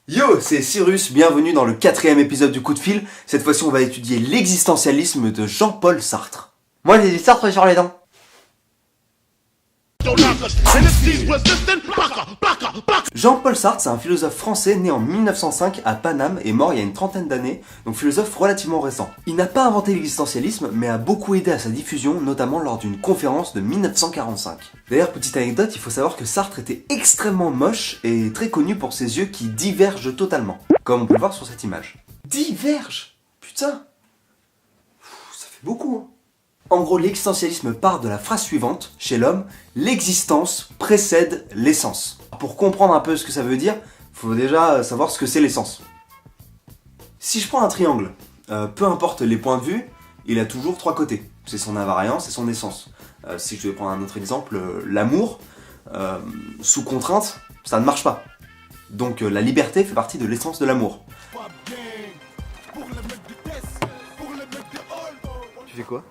Yo, c'est Cyrus, bienvenue dans le 4e épisode du Coup de Fil. Cette fois-ci, on va étudier l'existentialisme de Jean-Paul Sartre. Moi, j'ai du Sartre sur les dents. Jean-Paul Sartre, c'est un philosophe français né en 1905 à Paname et mort il y a une trentaine d'années, donc philosophe relativement récent. Il n'a pas inventé l'existentialisme, mais a beaucoup aidé à sa diffusion, notamment lors d'une conférence de 1945. D'ailleurs, petite anecdote, il faut savoir que Sartre était extrêmement moche et très connu pour ses yeux qui divergent totalement, comme on peut le voir sur cette image. Divergent? Putain! Ça fait beaucoup, hein. En gros, l'existentialisme part de la phrase suivante, chez l'homme, l'existence précède l'essence. Pour comprendre un peu ce que ça veut dire, il faut déjà savoir ce que c'est l'essence. Si je prends un triangle, peu importe les points de vue, il a toujours trois côtés. C'est son invariance et son essence. Si je devais prendre un autre exemple, l'amour, sous contrainte, ça ne marche pas. Donc la liberté fait partie de l'essence de l'amour. Tu fais quoi?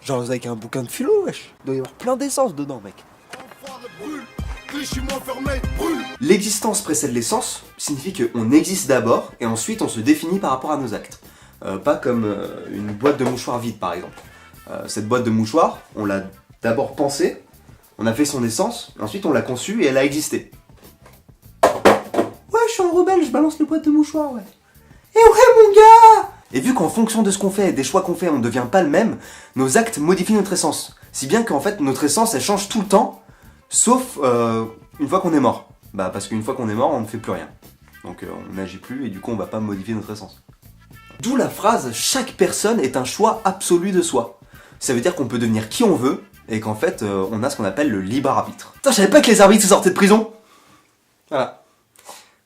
Genre avec un bouquin de philo, wesh. Il doit y avoir plein d'essence dedans, mec. L'existence précède l'essence signifie qu'on existe d'abord et ensuite on se définit par rapport à nos actes. Pas comme une boîte de mouchoirs vide, par exemple. Cette boîte de mouchoirs, on l'a d'abord pensée, on a fait son essence, ensuite on l'a conçue et elle a existé. Ouais, je suis un rebelle, je balance les boîtes de mouchoirs, ouais. Eh ouais, mon gars! Et vu qu'en fonction de ce qu'on fait et des choix qu'on fait, on ne devient pas le même, nos actes modifient notre essence. Si bien qu'en fait, notre essence, elle change tout le temps, sauf une fois qu'on est mort. Bah parce qu'une fois qu'on est mort, on ne fait plus rien. Donc on n'agit plus et du coup, on va pas modifier notre essence. D'où la phrase « chaque personne est un choix absolu de soi ». Ça veut dire qu'on peut devenir qui on veut et qu'en fait, on a ce qu'on appelle le libre arbitre. Putain, je savais pas que les arbitres sortaient de prison. Voilà.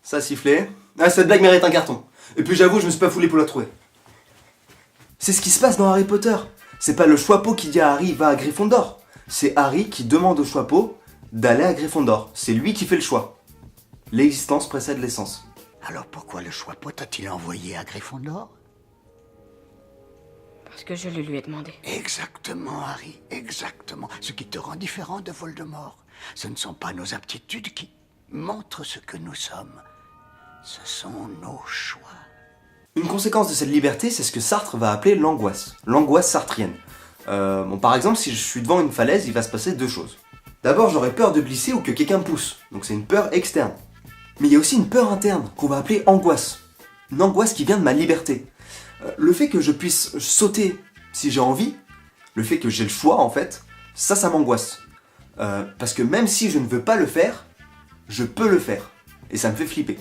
Ça a sifflé. Ah, cette blague mérite un carton. Et puis j'avoue, je me suis pas foulé pour la trouver. C'est ce qui se passe dans Harry Potter. C'est pas le Choixpeau qui dit à Harry va à Gryffondor. C'est Harry qui demande au Choixpeau d'aller à Gryffondor. C'est lui qui fait le choix. L'existence précède l'essence. Alors pourquoi le Choixpeau t'a-t-il envoyé à Gryffondor? Parce que je le lui ai demandé. Exactement, Harry, exactement. Ce qui te rend différent de Voldemort. Ce ne sont pas nos aptitudes qui montrent ce que nous sommes. Ce sont nos choix. Une conséquence de cette liberté, c'est ce que Sartre va appeler l'angoisse. L'angoisse sartrienne. Par exemple, si je suis devant une falaise, il va se passer deux choses. D'abord, j'aurais peur de glisser ou que quelqu'un me pousse. Donc c'est une peur externe. Mais il y a aussi une peur interne, qu'on va appeler angoisse. Une angoisse qui vient de ma liberté. Le fait que je puisse sauter si j'ai envie, le fait que j'ai le choix en fait, ça m'angoisse. Parce que même si je ne veux pas le faire, je peux le faire. Et ça me fait flipper.